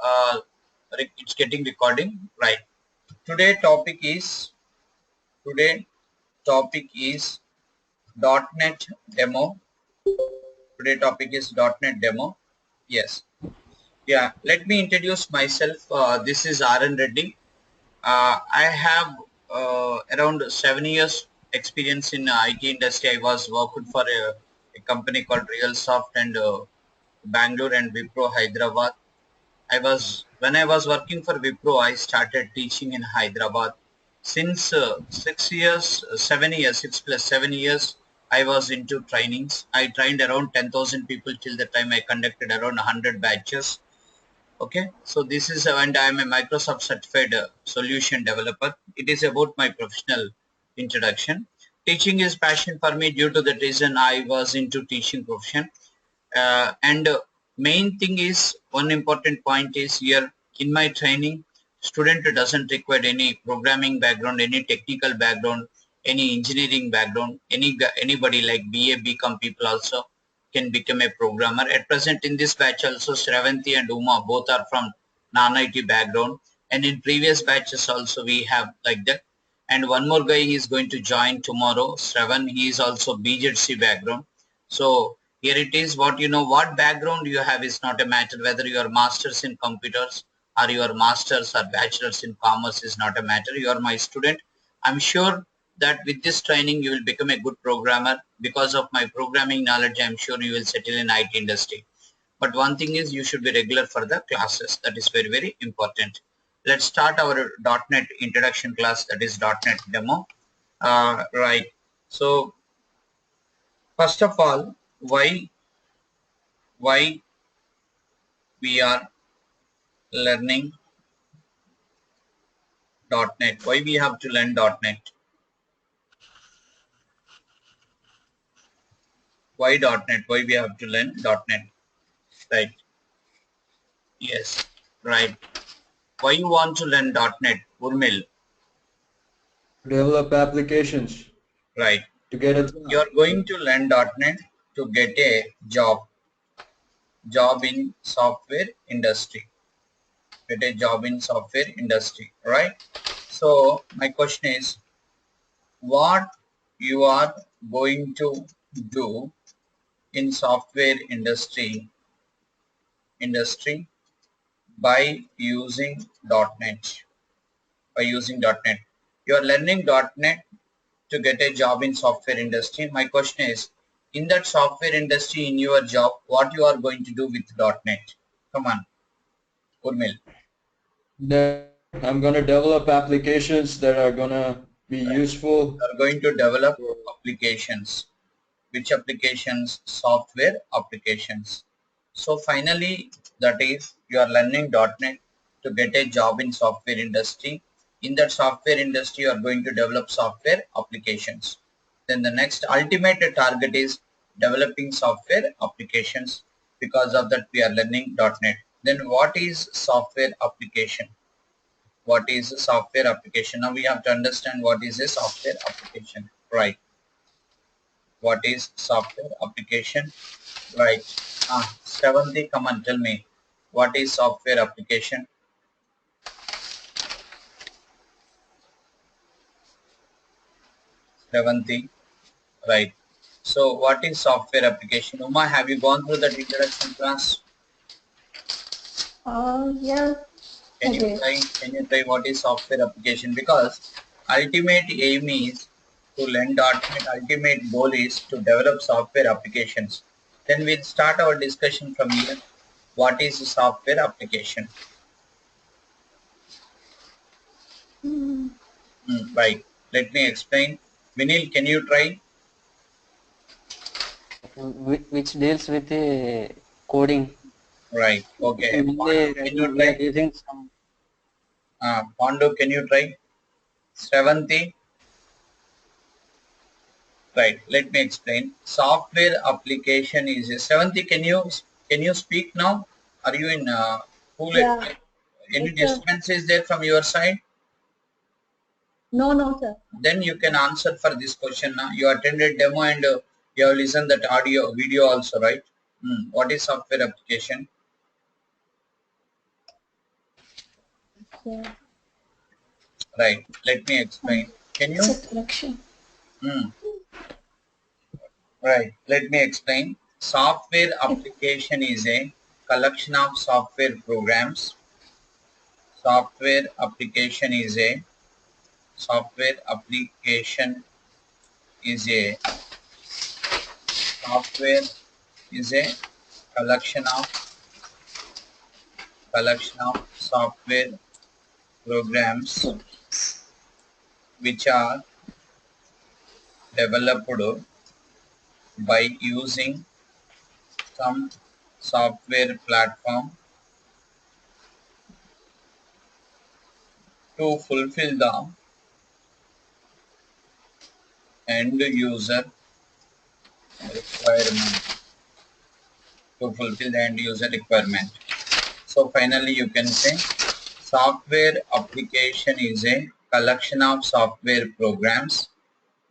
uh, it's getting recording, right? Today topic is today topic is .NET demo. Today topic is .NET demo. Yes. Yeah. Let me introduce myself. This is Reddy. I have around 7 years experience in IT industry. I was working for a company called RealSoft and Bangalore and Wipro Hyderabad. When I was working for Wipro, I started teaching in Hyderabad. Since 6 years, 7 years, 6 plus 7 years, I was into trainings. I trained around 10,000 people till the time I conducted around 100 batches. Okay, so this is and I am a Microsoft certified solution developer. It is about my professional introduction. Teaching is passion for me. Due to that reason I was into teaching profession. And main thing is, one important point is here in my training, student doesn't require any programming background, any technical background, any engineering background. Anybody like BA BCom people also can become a programmer. At present in this batch also, Shravanti and Uma both are from non-IT background, and in previous batches also we have like that. And one more guy is going to join tomorrow, Shravan. He is also BJC background. So here it is, what you know, what background you have is not a matter. Whether you are masters in computers or your masters or bachelors in commerce is not a matter. You are my student. I'm sure that with this training you will become a good programmer. Because of my programming knowledge, I'm sure you will settle in IT industry. But one thing is, you should be regular for the classes. That is very, very important. Let's start our .NET introduction class, that is .NET demo. Right. So first of all, why we are learning .NET? Why we have to learn .NET? Why .NET? Why we have to learn .NET? Right. Yes. Right. Why you want to learn .NET? Urmil. Develop applications Right. to get a job. You are going to learn .NET to get a job in software industry. Get a job in software industry. Right. So my question is, what you are going to do in software industry by using .NET. By using .NET, you are learning .NET to get a job in software industry. My question is, in that software industry, in your job, what you are going to do with .NET? Come on, Urmil. I'm going to develop applications that are going to be Right. useful. You are going to develop applications. Which applications? Software applications. So finally, that is, you are learning .NET to get a job in software industry. In that software industry, you are going to develop software applications. Then the next ultimate target is developing software applications. Because of that, we are learning .NET. Then what is software application? What is a software application? Now we have to understand what is a software application. Right. What is software application? Right. Seventy, come on, tell me, what is software application? Seventy, right. So what is software application? Uma, have you gone through that introduction class? Yeah. Can you Okay. try? Can you try what is software application? Because ultimate aim is to learn .NET. Ultimate goal is to develop software applications. Then we'll start our discussion from here. What is a software application? Right. Let me explain. Vinil, can you try? Which deals with the coding. Right. Okay. Mainly Pandu, right can now you we are try? using some. Pandu, can you try? Sravanti. Right. Let me explain. Software application is a Sravanti. Can you speak now? Are you in cool? Yeah. Any Yes, sir. disturbance is there from your side? No, no, sir. Then you can answer for this question now. You attended demo and you have listened that audio video also, right? What is software application? Yeah. Right. Let me explain. Can you? It's a collection. Hmm. Right. Let me explain. Software application is a collection of software programs. Software application is a software application is a software is a collection of software programs which are developed by using some software platform to fulfill the end user requirement. To fulfill the end user requirement. So finally you can say software application is a collection of software programs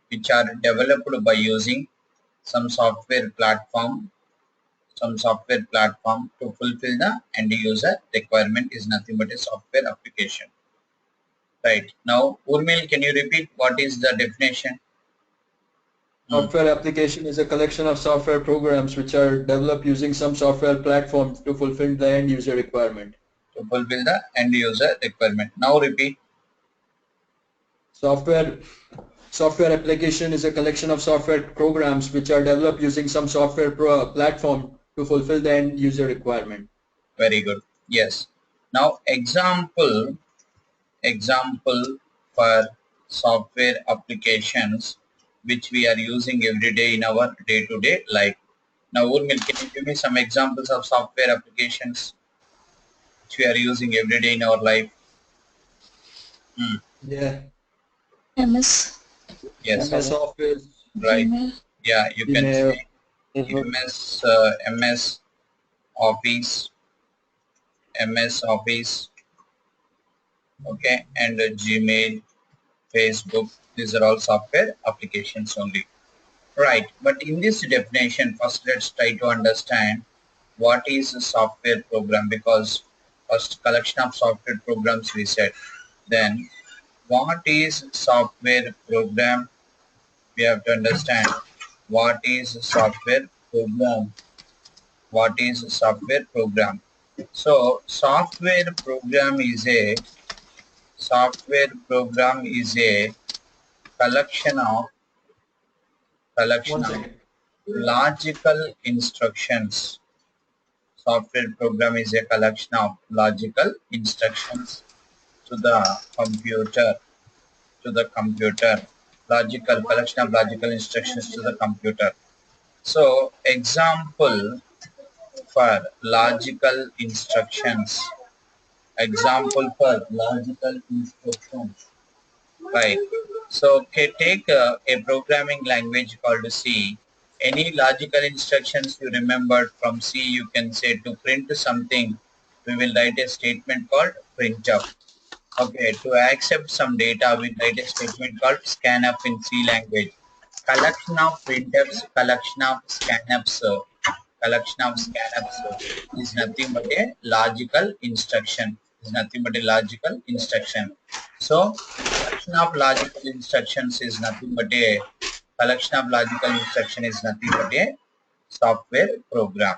which are developed by using some software platform to fulfill the end user requirement is nothing but a software application. Right. Now Urmil, can you repeat what is the definition? Software application is a collection of software programs which are developed using some software platform to fulfill the end user requirement. To fulfill the end user requirement. Now repeat. Software application is a collection of software programs which are developed using some software platform to fulfill the end user requirement. Very good. Yes. Now example for software applications which we are using every day in our day-to-day life. Now Urmil, can you give me some examples of software applications which we are using every day in our life? Yeah. MS. Yes, MS Office, right. Gmail. Yeah, you can email, say Facebook, MS Office, MS Office, okay, and Gmail, Facebook. These are all software applications only. Right, but in this definition, first let's try to understand what is a software program, because first collection of software programs we said. Then what is software program? We have to understand what is software program. What is software program? So software program is a collection of one second. logical instructions. Software program is a collection of logical instructions to the computer, logical collection of logical instructions to the computer. So example for logical instructions, right? So okay, take a programming language called C. Any logical instructions you remembered from C, you can say to print something, we will write a statement called printf. Okay, to accept some data, we write a statement called scanf in C language. Collection of printfs, collection of scanfs is nothing but a logical instruction. So collection of logical instructions is nothing but a software program.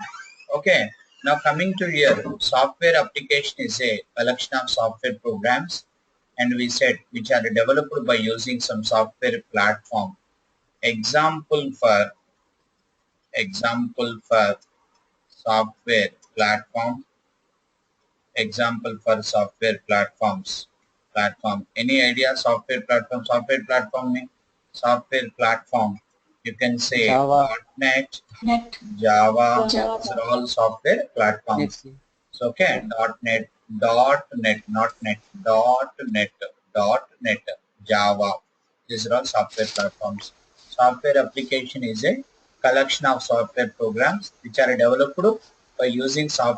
Okay. Now coming to here, software application is a collection of software programs, and we said which are developed by using some software platform. Example for software platform. Example for software platforms. Any idea software platform? Software platform. You can say Java, .NET, Net. Java. Java. These are all software platforms. Netflix. So okay, .NET, not net, .NET, Java. These are all software platforms. Software application is a collection of software programs which are developed by using some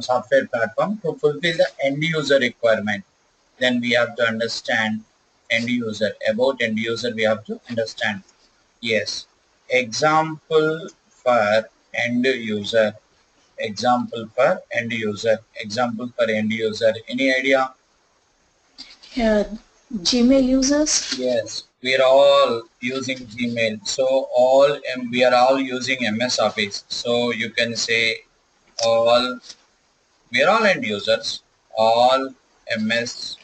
software platform to fulfill the end user requirement. Then we have to understand end user. About end user, we have to understand. Yes. Example for end user. Example for end user. Example for end user. Any idea? Yeah, Gmail users. Yes, we are all using Gmail. So we are all using MS Office. So you can say all, we are all end users. All MS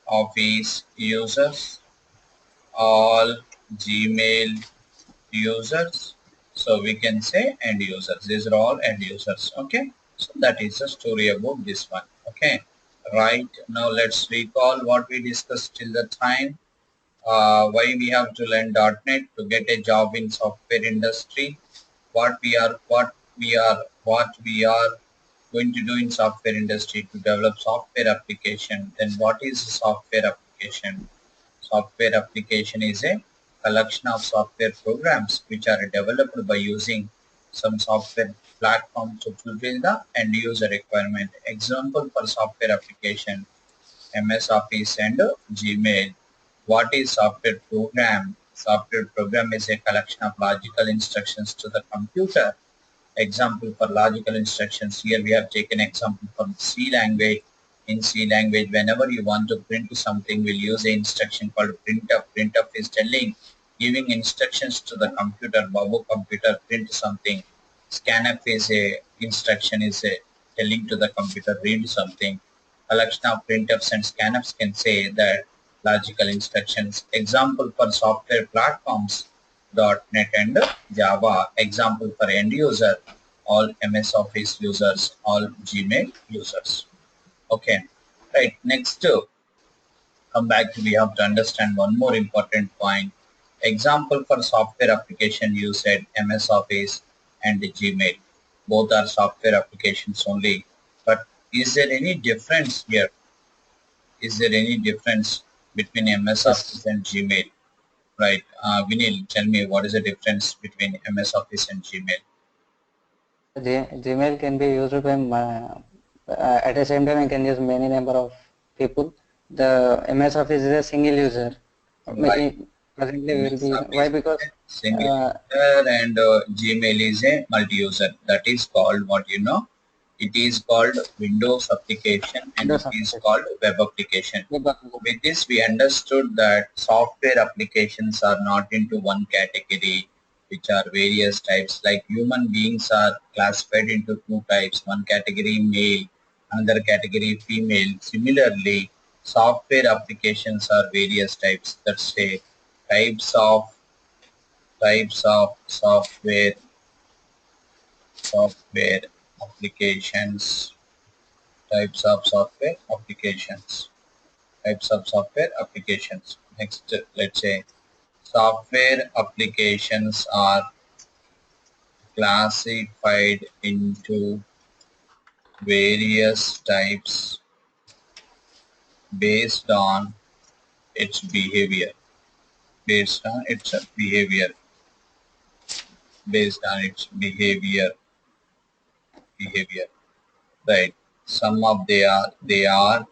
Office users, all Gmail users. So we can say end users. These are all end users. Okay. So that is the story about this one. Okay. Right. Now let's recall what we discussed till the time. Why we have to learn .NET to get a job in software industry. What we are going to do in software industry to develop software application. Then what is a software application? Software application is a collection of software programs which are developed by using some software platform to fulfill the end user requirement. Example for software application: MS Office and Gmail. What is software program? Software program is a collection of logical instructions to the computer. Example for logical instructions, here we have taken example from C language. In C language, whenever you want to print something, we'll use an instruction called printf. Printf is giving instructions to the computer. Babu computer, print something. Scanf is a instruction, is a telling to the computer, read something. Collection of printfs and scanfs can say that logical instructions. Example for software platforms: .NET and Java. Example for end user: all MS Office users, all Gmail users. Okay, right. Next, come back to, we have to understand one more important point. Example for software application, you said MS Office and Gmail. Both are software applications only. But is there any difference here? Is there any difference between MS Yes. Office and Gmail? Right. Vinil, tell me what is the difference between MS Office and Gmail? Gmail can be used by at the same time I can use many number of people. The MS Office is a single user. Right. Presently will MS be why Office because is a single uh, user and Gmail is a multi-user. That is called what you know. It is called Windows application and it Windows is application. called web application. Web application. With this, we understood that software applications are not into one category, which are various types. Like human beings are classified into two types: one category male, another category female. Similarly, software applications are various types. Let's say types of software applications. Types of software applications. Types of software applications. Next, let's say software applications are classified into various types based on its behavior. Based on its behavior. Based on its behavior. Behavior. Right. Some of they are.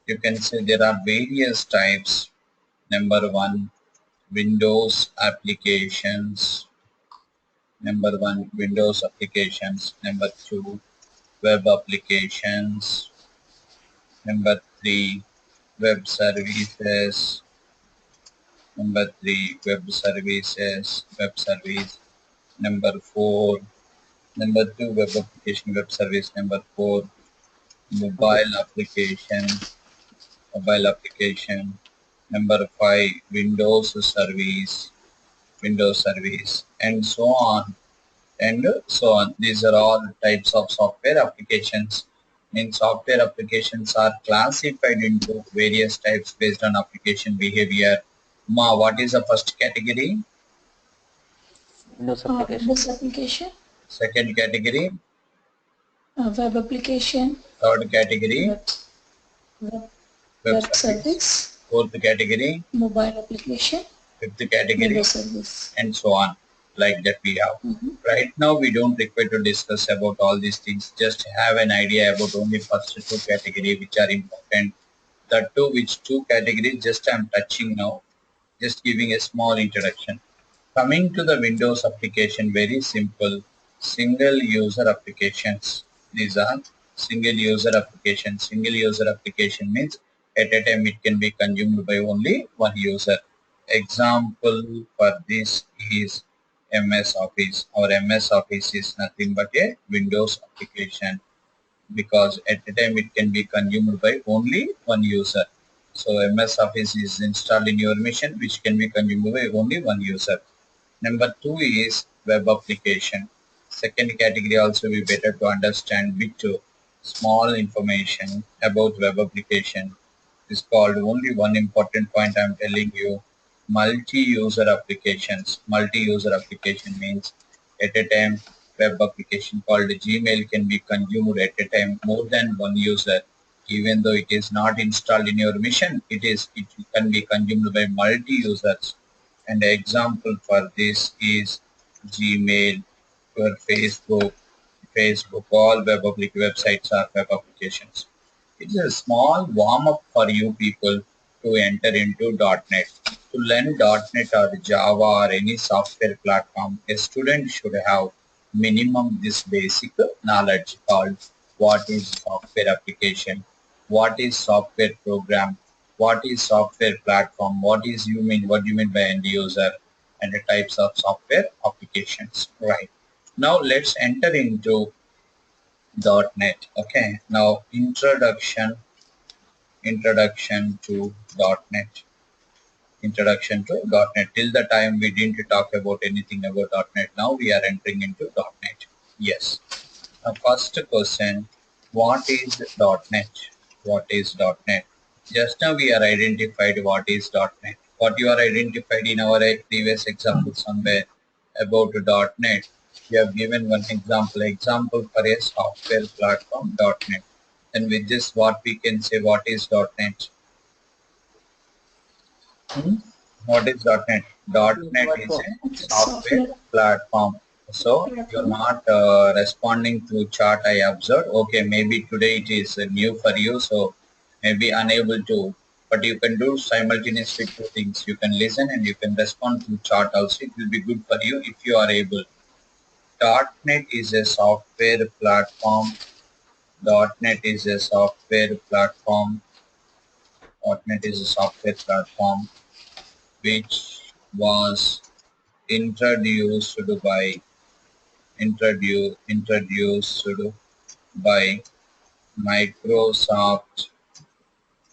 You can say there are various types. Number one, Windows applications. Number one, Windows applications. Number two, web applications. Number three, web services. Number three, web services, web service. Number four, number two, web application, web service. Number four, Okay. mobile application, mobile application. Number five, Windows service, and so on and so on. These are all types of software applications. Means software applications are classified into various types based on application behavior. Ma, what is the first category? Windows application. Windows application, Second category? web application, Third category? web, web, Web web service. service, Fourth category? mobile application, Fifth category? Windows service. And so on. Like that we have. Mhm. Right now we don't require to discuss about all these things. Just have an idea about only first two category which are important. The two, which two categories just I'm touching now, just giving a small introduction. Coming to the Windows application, very simple. single user applications. These are single user applications. Single user application means at a time it can be consumed by only one user. Example for this is MS Office. Our MS Office is nothing but a Windows application, because at a time it can be consumed by only one user. So MS Office is installed in your machine, which can be consumed by only one user. Number two is web application. Second category also we better to understand bit small information about web application is called only one important point I'm telling you, multi-user applications. Multi-user application means at a time web application called Gmail can be consumed at a time more than one user. Even though it is not installed in your machine, it can be consumed by multi-users. And the example for this is Gmail, your Facebook, all websites are web applications. It is a small warm-up for you people to enter into .NET. To learn .NET or Java or any software platform, a student should have minimum this basic knowledge called what is software application, what is software program, what is software platform, what do you mean by end user, and the types of software applications. Right. Now let's enter into .NET. Okay. Now introduction to .NET. Introduction to .NET. Till the time we didn't talk about anything about .NET. Now we are entering into .NET. Yes. Now first question, what is .NET? What is .NET? Just now we are identified what is .NET. What you are identified in our previous example somewhere about .NET. We have given one example for a software platform .NET. And with this what we can say what is .NET? What is .NET? .NET is a software platform. So you're not responding to chat I observed. Okay, maybe today it is new for you, so maybe unable to. But you can do simultaneously two things. You can listen and you can respond to chat also. It will be good for you if you are able. .NET is a software platform. .NET is a software platform. .NET is a software platform which was introduced by introduced by Microsoft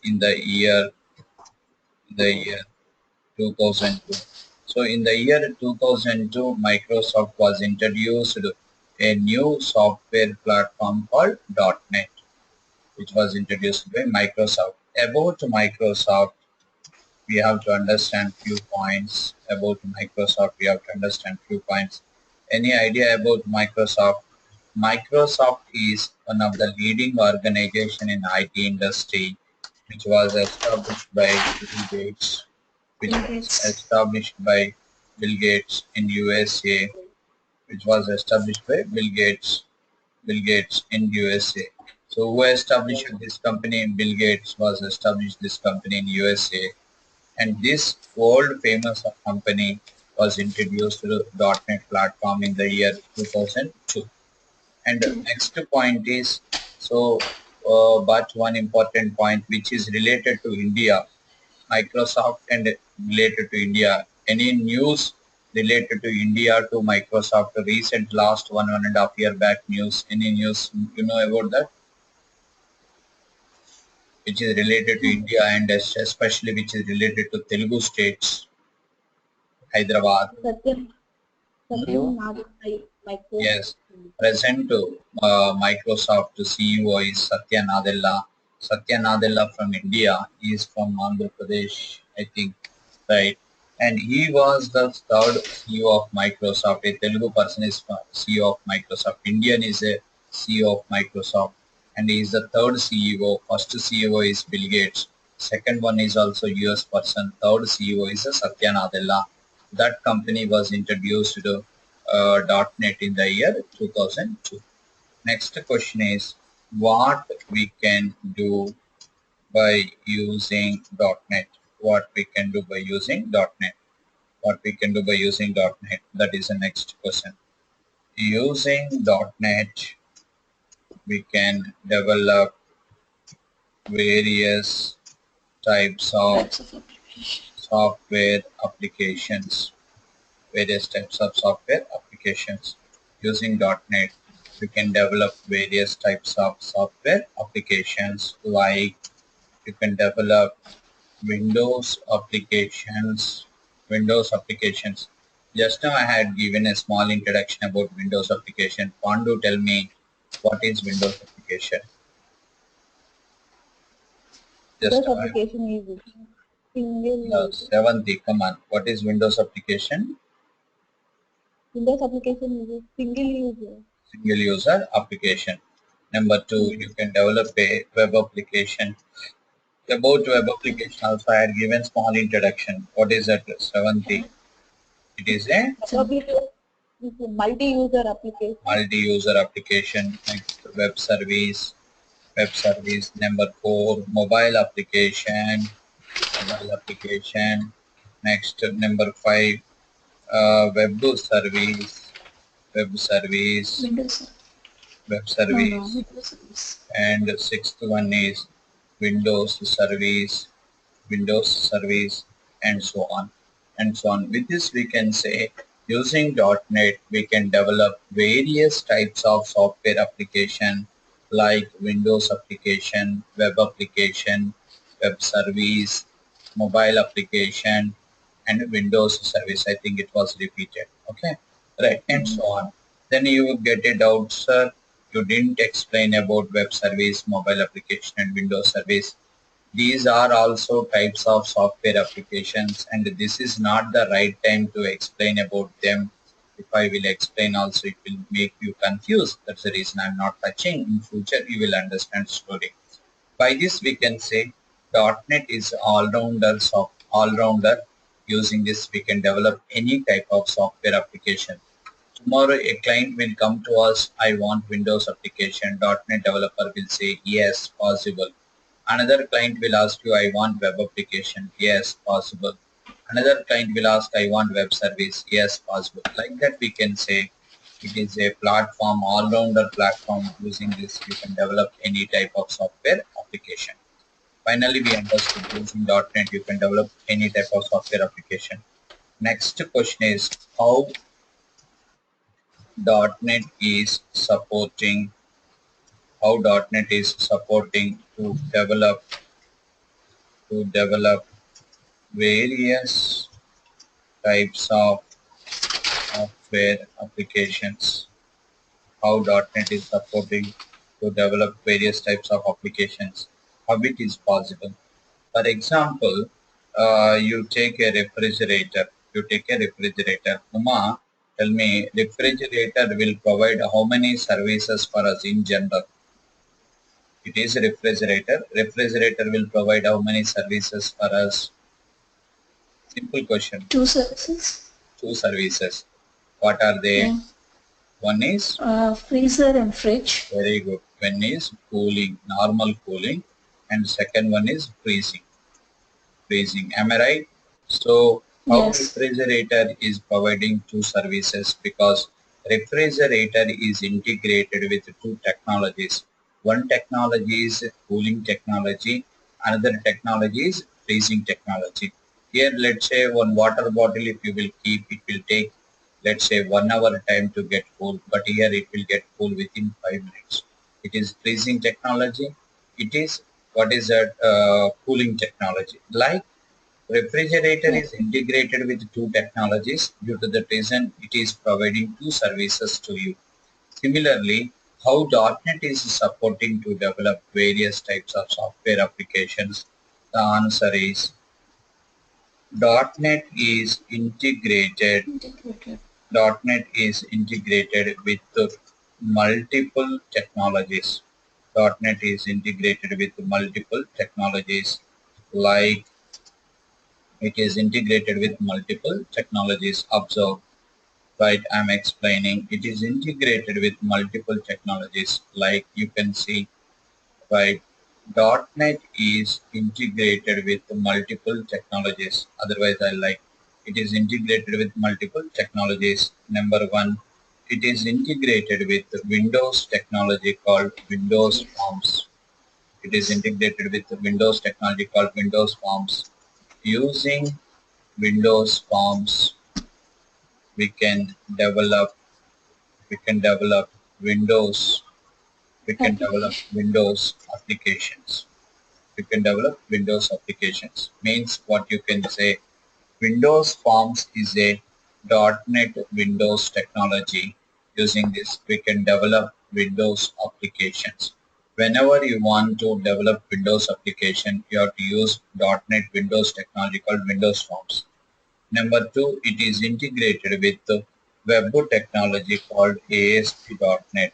in the year 2002. So in the year 2002, Microsoft was introduced a new software platform called .NET, which was introduced by Microsoft. About Microsoft, we have to understand few points about Microsoft. We have to understand few points. Any idea about Microsoft? Microsoft is one of the leading organization in IT industry, which was established by Bill Gates, in USA, which was established by Bill Gates in USA. So who established this company? Bill Gates was established this company in USA, and this world famous company was introduced to the .NET platform in the year 2002. And the next point is, but one important point which is related to India, Microsoft and related to India. Any news related to India to Microsoft, recent last 1.5 year back news, any news you know about that? Which is related to India and especially which is related to Telugu states, Hyderabad. You? Yes, present Microsoft CEO is Satya Nadella. Satya Nadella from India. He is from Andhra Pradesh, I think, right? And he was the third CEO of Microsoft. A Telugu person is CEO of Microsoft. Indian is a CEO of Microsoft, and he is the third CEO. First CEO is Bill Gates. Second one is also US person. Third CEO is Satya Nadella. That company was introduced to .NET in the year 2002. Next question is what we can do by using .NET. What we can do by using .NET. What we can do by using .NET. That is the next question. using .NET we can develop various types of Types of application. software applications. Various types of software applications. Using .NET we can develop various types of software applications, like you can develop Windows applications. Windows applications. Just now I had given a small introduction about Windows application. Pandu, tell me what is Windows application? Just This now application is single user. Seventy, come on. What is Windows application? Windows application is a single user. Single user application. Number two, you can develop a web application. About web application also I had given small introduction. What is that? Seventy. It is a Application is a multi-user application. multi-user application. Next, web service. Number four, mobile application. Next, number five, web service. Web service. Windows. Web No, service. Windows service. And sixth one is Windows service. Windows service, and so on and so on. With this we can say using .NET we can develop various types of software application, like Windows application, web service, mobile application, and Windows service. I think it was repeated. Okay, right, and so on. Then you get a doubt, sir, you didn't explain about web service, mobile application, and Windows service. These are also types of software applications, and this is not the right time to explain about them. If I will explain also, it will make you confused. That's the reason I'm not touching. In future, you will understand slowly. By this, we can say .NET is all-rounder. Using this, we can develop any type of software application. Tomorrow, a client will come to us, I want Windows application. .NET developer will say, yes, possible. Another client will ask you, I want web application. Yes, possible. Another client will ask, I want web service. Yes, possible. Like that we can say it is a platform, all-rounder platform. Using this, you can develop any type of software application. Finally, we understood using .NET, you can develop any type of software application. Next question is how .NET is supporting to develop various types of software applications. How .NET is supporting to develop various types of applications. How it is possible. For example, you take a refrigerator. Uma, tell me, refrigerator will provide how many services for us in general? It is a refrigerator. Refrigerator will provide how many services for us? Simple question. Two services. Two services. What are they? Yeah. One is Freezer and fridge. very good. One is cooling, normal cooling, and second one is freezing. Am I right? So how Yes. refrigerator is providing two services? Because refrigerator is integrated with two technologies. One technology is cooling technology, another technology is freezing technology. Here, let's say one water bottle, if you will keep, it will take, let's say, 1 hour time to get cool, but here it will get cool within 5 minutes. It is freezing technology. It is, what is that, cooling technology. Like refrigerator is integrated with two technologies. Due to that reason, it is providing two services to you. Similarly, how .NET is supporting to develop various types of software applications? The answer is .NET is integrated. Integrated. .NET is integrated with multiple technologies. .NET is integrated with multiple technologies, like it is integrated with multiple technologies. Observe, right? I'm explaining. It is integrated with multiple technologies, like you can see, right? .NET is integrated with multiple technologies. Otherwise, I like it is integrated with multiple technologies. Number one, it is integrated with Windows technology called Windows Yes. Forms. It is integrated with Windows technology called Windows Forms. Using Windows Forms, we can develop Windows we can develop Application. Windows applications. We can develop Windows applications. Means what you can say, Windows Forms is a .NET Windows technology. Using this, we can develop Windows applications. Whenever you want to develop Windows application, you have to use .NET Windows technology called Windows Forms. Number two, it is integrated with the web technology called ASP.NET.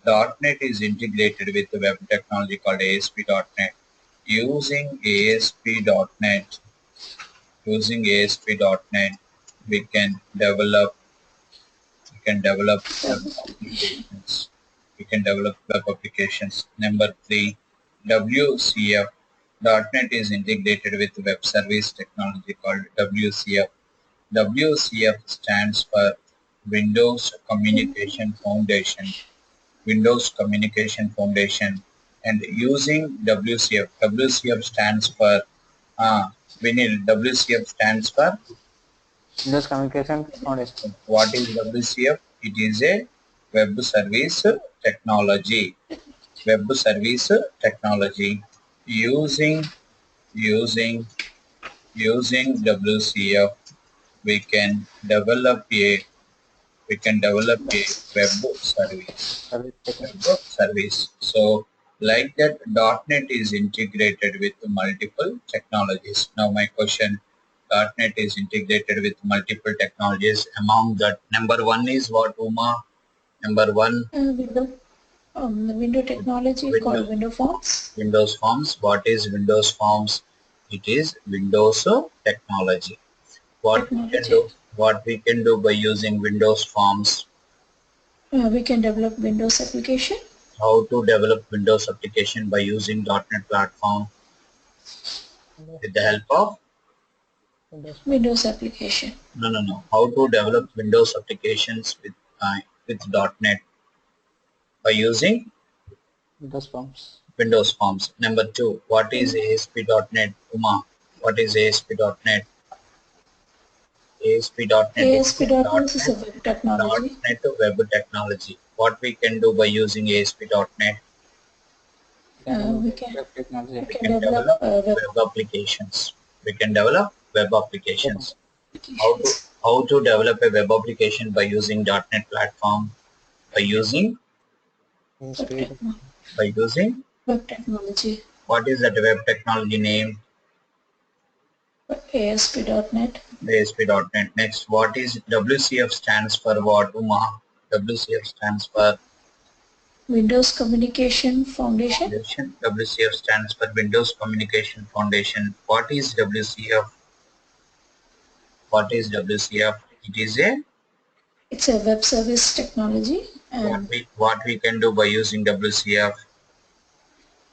.NET is integrated with the web technology called ASP.NET. Using ASP.NET, we can develop web Application. applications. We can develop web applications. Number three, WCF. .NET is integrated with web service technology called WCF. WCF stands for Windows Communication Foundation. Windows Communication Foundation. And using WCF stands for WCF stands for Windows Communication Foundation. what is WCF? It is a web service technology. Web service technology. Using using using WCF, we can develop a web service. Service technology. Web service. So like that, .NET is integrated with multiple technologies. Now my question, .NET is integrated with multiple technologies. Among that, number one is what, Uma? Number one, The window technology called Windows. window forms. Windows Forms. What is Windows Forms? It is Windows technology. What we can Technology. do? What we can do by using Windows Forms? We can develop Windows application. How to develop Windows application by using .NET platform with the help of Windows application. no. How to develop Windows applications with .NET by using Windows Forms. Windows Forms. Number two, what is ASP.NET? Uma, what is ASP.NET? ASP.NET is ASP.NET is a web technology. .NET web technology. What we can do by using ASP.NET? We Web can technology. We we can can develop develop web web applications. We can develop web applications. applications. How to develop a web application by using .NET platform? By using Web, ASP. techno- web technology. what is that web technology name? ASP.NET. ASP.NET. Next, what is WCF stands for what, Uma? WCF stands for Windows Communication Foundation. Foundation. WCF stands for Windows Communication Foundation. What is WCF? What is WCF? It is a It's a web service technology and what we can do by using WCF.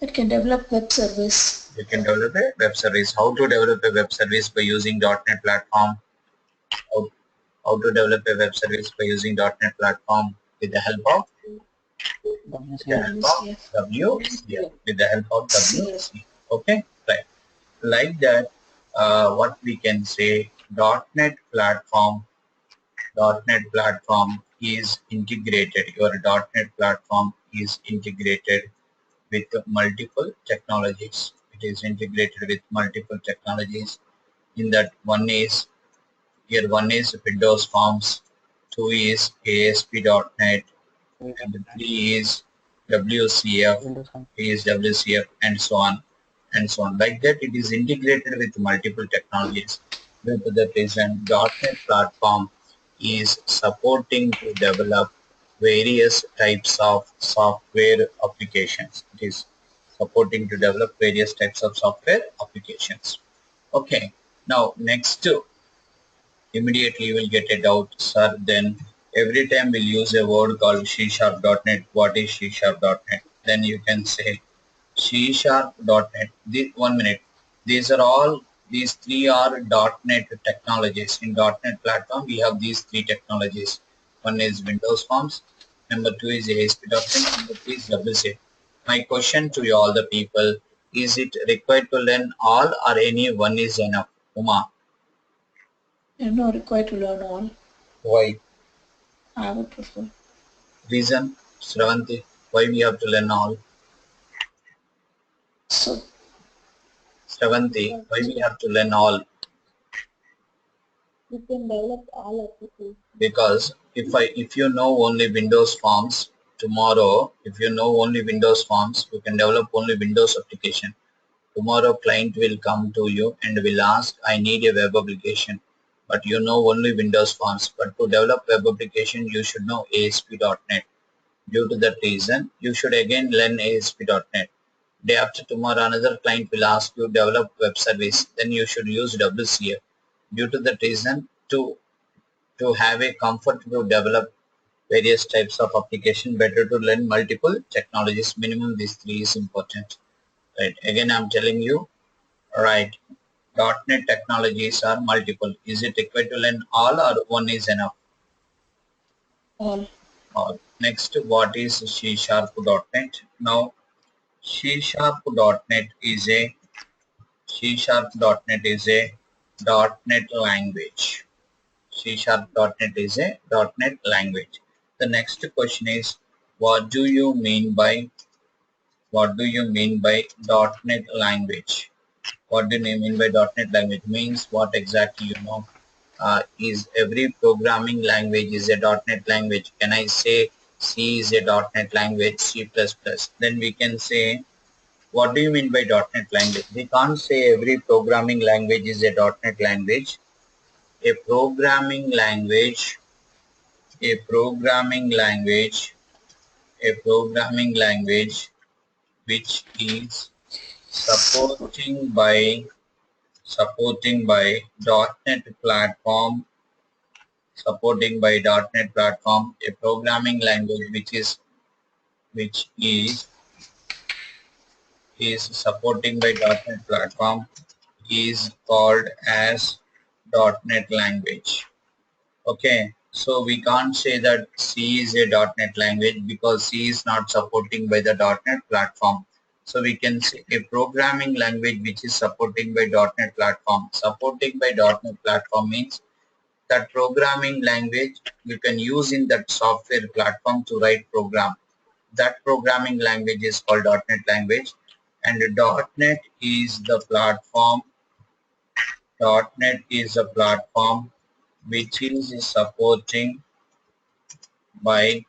it can develop web service. We can develop a web service. How to develop a web service by using .NET platform? How to develop a web service by using .NET platform with the help of WCF. WCF. With the help of CF. WCF. Okay, right. Like that, what we can say, .NET platform is integrated. Your .NET platform is integrated with multiple technologies. It is integrated with multiple technologies. In that, one is Windows Forms, two is ASP.NET, and three is WCF, Windows Forms. and so on and so on. Like that, it is integrated with multiple technologies. Due to that reason, .NET platform is supporting to develop various types of software applications. It is supporting to develop various types of software applications. Okay, now next, immediately you will get a doubt, sir. Then every time we'll use a word called C#.NET. What is C#.NET? Then you can say C#.NET. One minute. These three are .NET technologies. In .NET platform, we have these three technologies. One is Windows Forms. Number 2 is ASP.NET. Number 3 is WC. My question to you all the people, is it required to learn all or any one is enough? Uma, You're not required to learn all. why? I would prefer. Reason, Sravanti, why we have to learn all? So, Sravanti, why we have to learn all? You can develop all applications. Because if you know only Windows Forms, tomorrow, if you know only Windows Forms, you can develop only Windows application. Tomorrow client will come to you and will ask, I need a web application, but you know only Windows Forms. But to develop web application, you should know ASP.NET. Due to that reason, you should again learn ASP.NET. Day after tomorrow, another client will ask you develop web service, then you should use WCF. Due to that reason, to have a comfort to develop various types of application, better to learn multiple technologies. Minimum these three is important. Right. Again, I'm telling you, right. .NET technologies are multiple. Is it required to learn all or one is enough? all. All. Next, what is C#.NET? Now, C#.NET is a C#.NET is a .NET language. C#.NET is a .NET language. The next question is, what do you mean by .NET language? What do you mean by .NET language? Means what exactly you know? Is every programming language is a .NET language? Can I say C is a .NET language, C++? Then we can say, what do you mean by .NET language? We can't say every programming language is a .NET language. A programming language, a programming language, a programming language which is supporting by .NET platform, a programming language which is supporting by .NET platform is called as .NET language. Okay, so we can't say that C is a .NET language because C is not supporting by the .NET platform. So we can say a programming language which is supporting by .NET platform. Supporting by .NET platform means that programming language you can use in that software platform to write program. That programming language is called .NET language, and .NET is the platform. .NET is a platform which is supporting by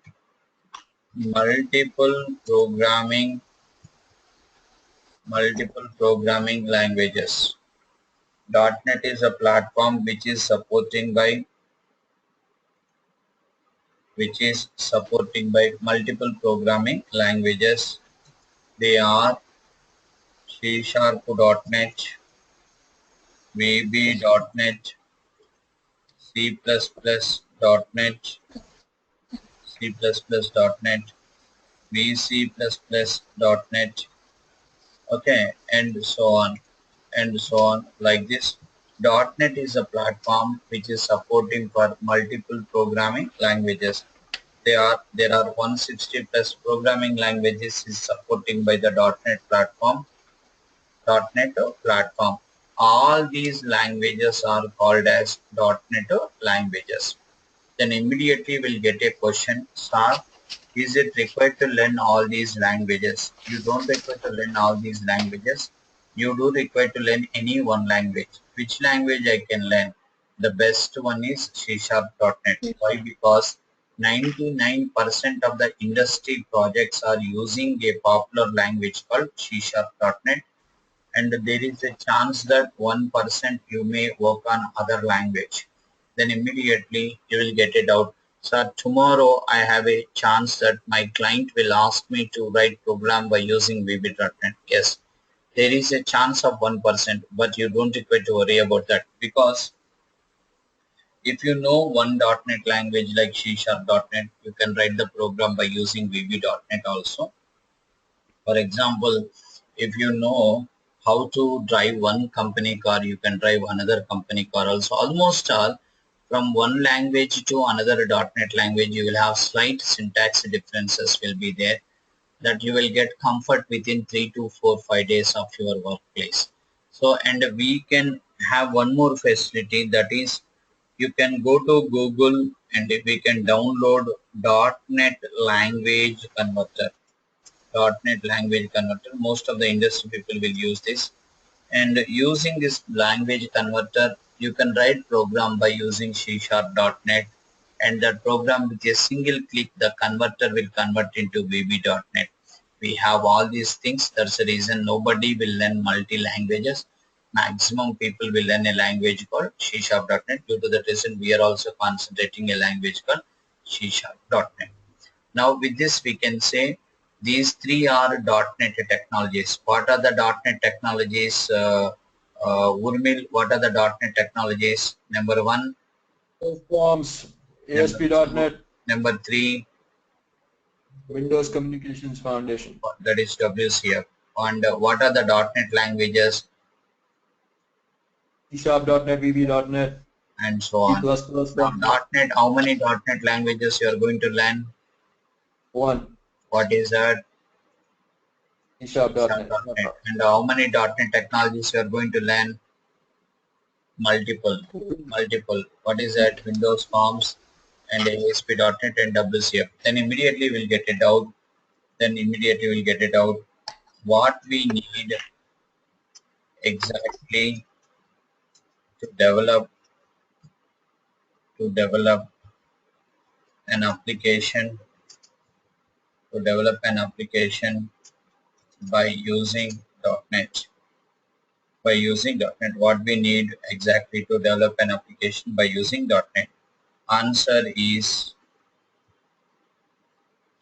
multiple programming languages. .NET is a platform which is supporting by multiple programming languages. They are C#.NET, VB.NET, C++.NET, C++.NET, VC++.NET, okay, and so on like this. .NET is a platform which is supporting for multiple programming languages. There are 160 plus programming languages is supporting by the .NET platform. All these languages are called as .NET languages. Then immediately we'll get a question, sir, is it required to learn all these languages? You don't require to learn all these languages. You do require to learn any one language. Which language I can learn? The best one is C#.NET. Why? Because 99% of the industry projects are using a popular language called C#.NET, and there is a chance that 1% you may work on other language. Then immediately you will get it out. So tomorrow I have a chance that my client will ask me to write program by using VB.NET. Yes, there is a chance of 1%, but you don't require to worry about that, because if you know one .NET language like C#.NET, you can write the program by using VB.NET also. For example, if you know how to drive one company car, you can drive another company car also. Almost all from one language to another .NET language, you will have slight syntax differences will be there that you will get comfort within 3 to 4, 5 days of your workplace. So, and we can have one more facility, that is you can go to Google and we can download .NET language converter. .NET language converter. Most of the industry people will use this. And using this language converter, you can write program by using C#.NET, and that program with a single click, the converter will convert into VB.NET. We have all these things. That's the reason nobody will learn multi languages. Maximum people will learn a language called C#.NET. Due to that reason, we are also concentrating a language called C#.NET. Now with this we can say these three are .NET technologies. What are the .NET technologies? Urmil, what are the .NET technologies? Number one, Forms, number two, ASP.NET, number three, Windows Communications Foundation. that is WCF. And what are the .NET languages? C#.NET, VB.NET, And so C++, on. Now .NET, how many .NET languages you are going to learn? 1, What is that? C#.NET. And how many .NET technologies you are going to learn? Multiple. What is that? Windows Forms and ASP.NET and WCF. Then immediately we'll get it out. What we need exactly to develop an application, by using .NET. What we need exactly to develop an application by using .NET? Answer is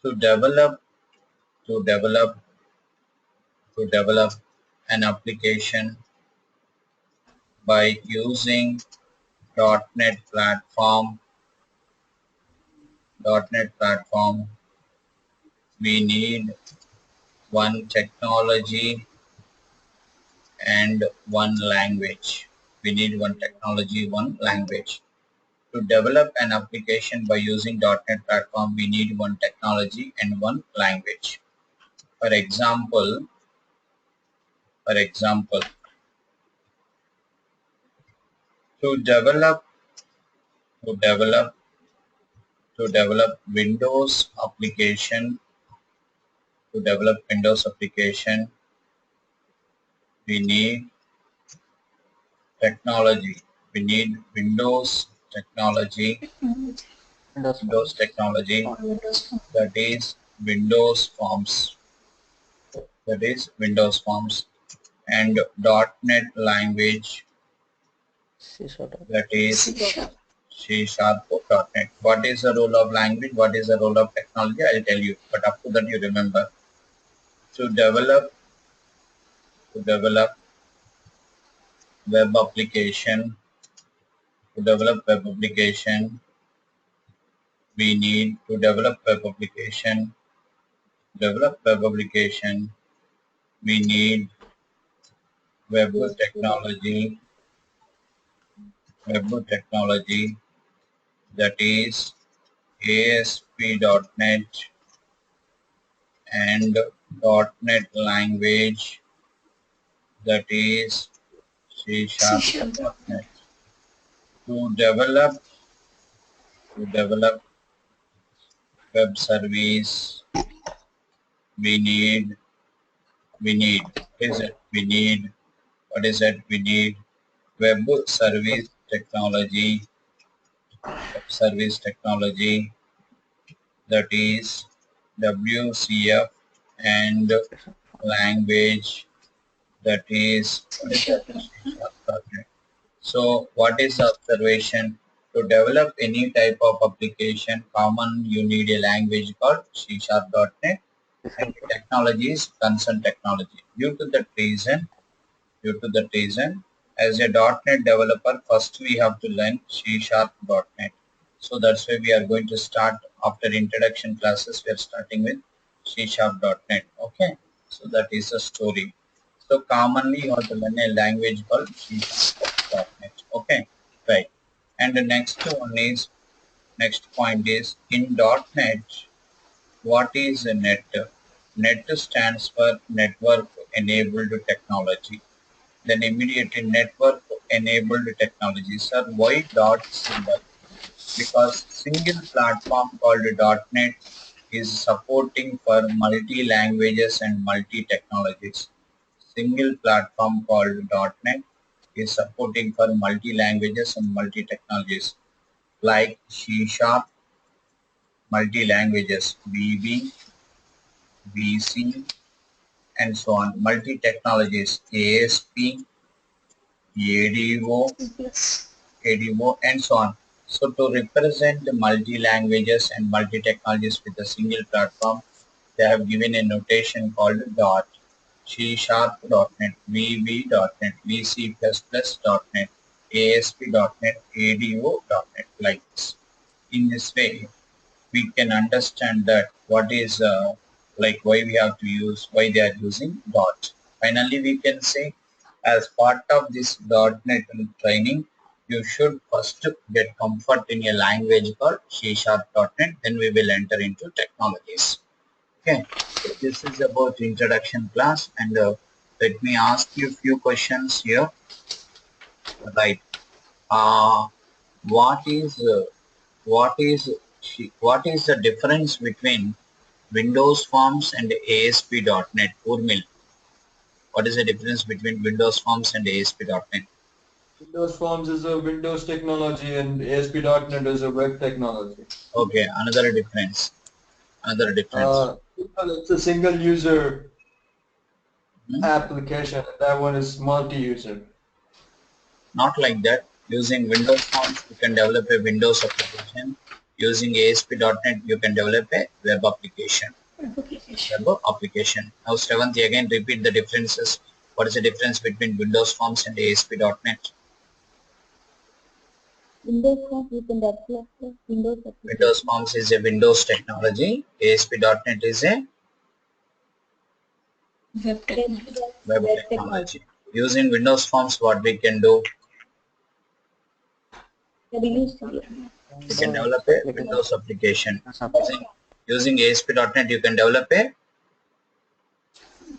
to develop to develop to develop an application by using .NET platform. We need one technology and one language. To develop an application by using .NET platform, we need one technology and one language. For example, to develop Windows application, we need technology. We need Windows technology, Windows technology, or Windows Phone. that is Windows Forms. And .NET language, that is C#. C#.NET. What is the role of language? What is the role of technology? I'll tell you. But up to that you remember. To develop web application, we need to develop web application. We need web technology, that is ASP.NET and .NET language, that is C#.NET. To develop web service, we need web service technology, that is WCF, and language, that is C#.NET. So what is the observation? To develop any type of application common, you need a language called C#.NET, and the technology is concerned technology. Due to that reason, as a .NET developer, first we have to learn C#.NET. So that's why we are going to start after introduction classes. We are starting with C#.NET. Okay, so that is the story. So commonly you have to learn a language called C#.NET. Okay, right. And the next point is in .NET, what is a net? Net stands for network enabled technology. Then immediately network enabled technologies are why dot symbol? Because single platform called .NET is supporting for multi languages and multi technologies. Single platform called .NET is supporting for multi languages and multi technologies like C Sharp, multi languages VB, VC, and so on. Multi technologies ASP, ADO, C plus. ADO, and so on. So to represent the multi-languages and multi-technologies with a single platform, they have given a notation called dot. C Sharp .NET, VB .NET, VC++ .NET, ASP .NET, ADO .NET, like this. In this way, we can understand that what is like why we have to use, why they are using dot. Finally, we can say as part of this .NET training, you should first get comfort in a language called C Sharp .NET, then we will enter into technologies. Okay, so this is about introduction class, and let me ask you a few questions here. Right, uh, what is what is what is the difference between Windows Forms and ASP.NET? Urmil, what is the difference between Windows Forms and ASP.NET? Windows Forms is a Windows technology and ASP.NET is a web technology. Okay, another difference. Another difference. It's a single user Hmm? application. That one is multi-user. Not like that. Using Windows Forms, you can develop a Windows application. Using ASP.NET, you can develop a web application. Application. Web application. Now, Sravanti, again repeat the differences. What is the difference between Windows Forms and ASP.NET? Windows Forms we can develop the Windows Windows application. Forms is a Windows technology. ASP.NET is a Web technology. web Web technology. Using Windows Forms, what we can do? WCF. We can Windows develop a application. Windows application. Windows Using ASP.NET, you can develop a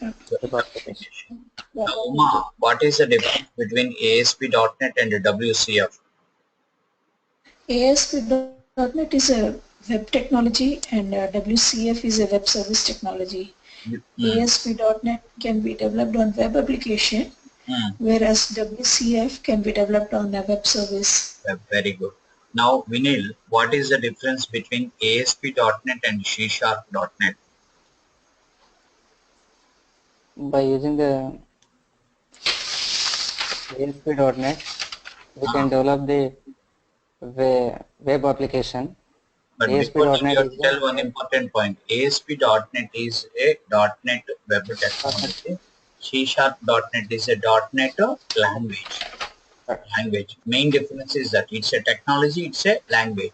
web application. application. Now, Uma, what is the difference between ASP.NET and WCF? ASP.NET is a web technology and WCF is a web service technology. ASP.NET can be developed on web application, whereas WCF can be developed on a web service. Very good. Now, Vinil, what is the difference between ASP.NET and C Sharp.NET? By using the ASP.NET, we can develop the web application. But before that, you ASP.NET have is to tell one a important point. ASP.NET is a .NET web technology. C Sharp.NET is a .NET language. Main difference is that it's a technology, it's a language.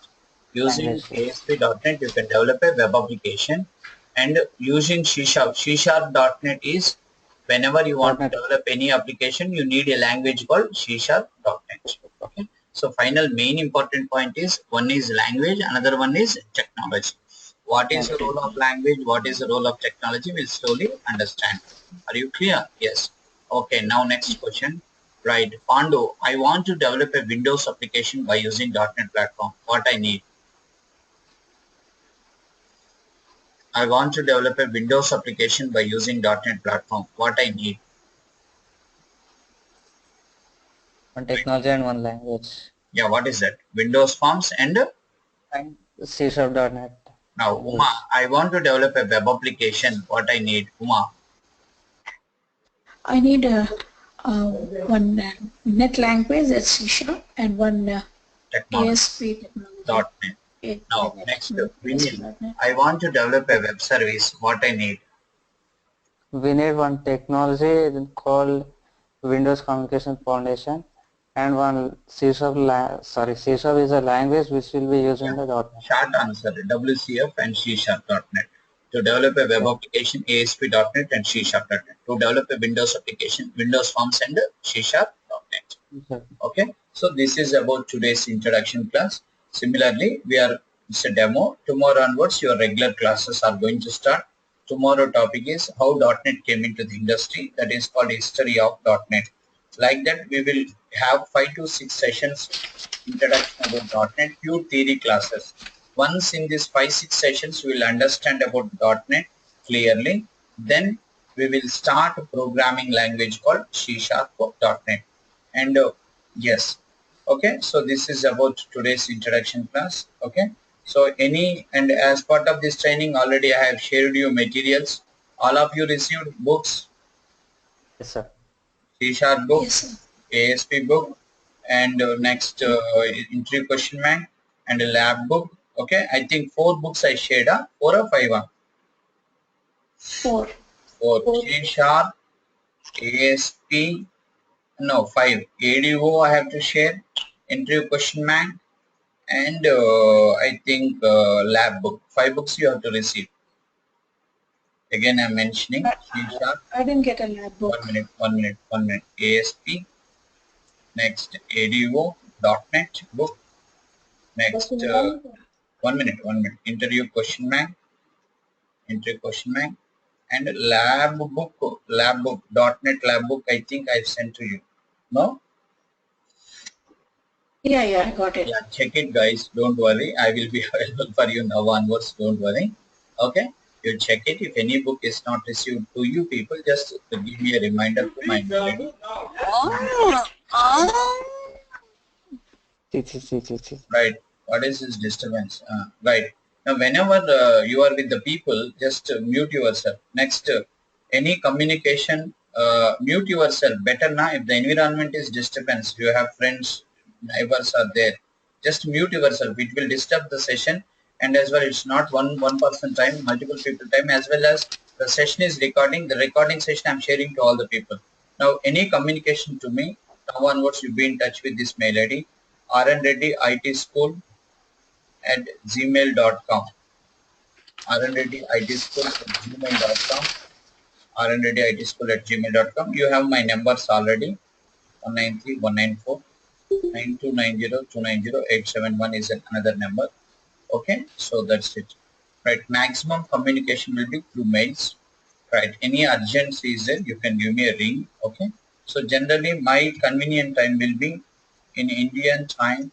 Using language. ASP.NET, you can develop a web application, and using C Sharp.NET is whenever you want to .NET. develop any application, you need a language called C Sharp.NET. Okay. So final main important point is one is language, another one is technology. What is the role of language? What is the role of technology? We'll slowly understand. Are you clear? Yes. Okay. Now next question. Right. Pandu, I want to develop a Windows application by using .NET platform. What I need? I want to develop a Windows application by using .NET platform. What I need? One technology and one language. Yeah, what is that? Windows Forms and And C Sharp.NET. now Uma, I want to develop a web application. What I need? Uma. I need one net language that's C Sharp and one Technology. ASP technology. .NET. Now next, Vinil, ASP.NET. I want to develop a web service. What I need? We need one technology called Windows Communication Foundation and one C Sharp, C Sharp is a language which will be used in the .NET. Short answer, WCF and C Sharp.NET. To develop a web application, ASP.NET and C Sharp.NET. To develop a Windows application, Windows Forms and C Sharp.NET. Okay. So this is about today's introduction class. Similarly, it's a demo. Tomorrow onwards, your regular classes are going to start. Tomorrow topic is how .NET came into the industry. That is called history of .NET. Like that, we will have 5 to 6 sessions introduction about .NET, few theory classes. Once in these 5-6 sessions, we will understand about .NET clearly. Then we will start a programming language called C# .NET. And yes, okay. So this is about today's introduction class. Okay. So and as part of this training, already I have shared you materials. All of you received books, Yes, sir. C# book, Yes, sir. ASP book, and next interview question bank and a lab book. Okay, I think 4 books I shared. 4 or 5? 4. 4. Four. C#, ASP, no 5. ADO I have to share, interview question bank, and I think lab book. 5 books you have to receive. Again I'm mentioning C#. I didn't get a lab book. 1 minute. ASP, next ADO, .NET book, next Question one. 1 minute. Interview question bank, and lab book, .NET lab book. I think I've sent to you. No? Yeah, I got it. Yeah, check it, guys. Don't worry. I will be available for you now onwards. Don't worry. Okay? You check it. If any book is not received to you people, just give me a reminder to my mail ID. Right. What is this disturbance? Right. Now, whenever you are with the people, just mute yourself. Next, any communication, mute yourself. Better now, if the environment is disturbance, you have friends, neighbors are there, just mute yourself. It will disturb the session, and as well, it's not one person time, multiple people time, as well as the session is recording. The recording session I'm sharing to all the people. Now, any communication to me, now onwards, you be in touch with this mail ID. rnreddyitschool at gmail.com, rnreddyitschool at gmail.com, rnreddyitschool at gmail.com. You have my numbers already. 193-194-9290-290-871 is another number. Okay, so that's it. Right, maximum communication will be through mails. Right, any urgency is there, you can give me a ring. Okay, so generally my convenient time will be in Indian time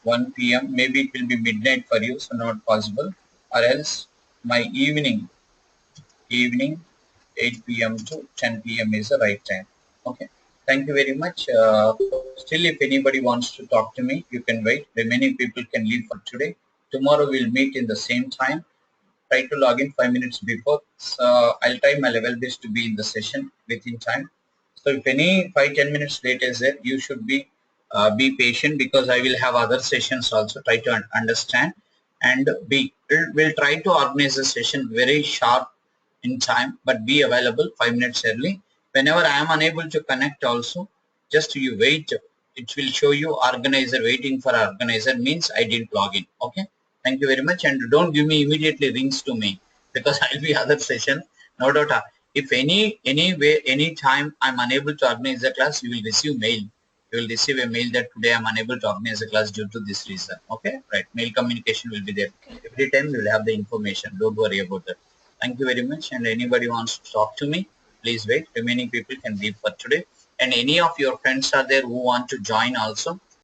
1 p.m. Maybe it will be midnight for you, so not possible. Or else my evening 8 p.m. to 10 p.m. is the right time. Okay. Thank you very much. Still, if anybody wants to talk to me, you can wait. Remaining people can leave for today. Tomorrow we'll meet in the same time. Try to log in 5 minutes before. So I'll try my level best to be in the session within time. So if any 5-10 minutes late is there, you should be patient, because I will have other sessions also. Try to understand, and we'll try to organize the session very sharp in time, but be available 5 minutes early. Whenever I am unable to connect also, just you wait. It will show you organizer waiting for organizer, means I didn't log in. Okay. Thank you very much, and don't give me immediately rings to me, because I'll be other session. No doubt. If any time I'm unable to organize the class, you will receive mail. You will receive a mail that today I'm unable to organize the class due to this reason. Okay, right? Mail communication will be there. Every time you will have the information. Don't worry about that. Thank you very much. And anybody wants to talk to me, please wait. Remaining people can leave for today. And any of your friends are there who want to join also,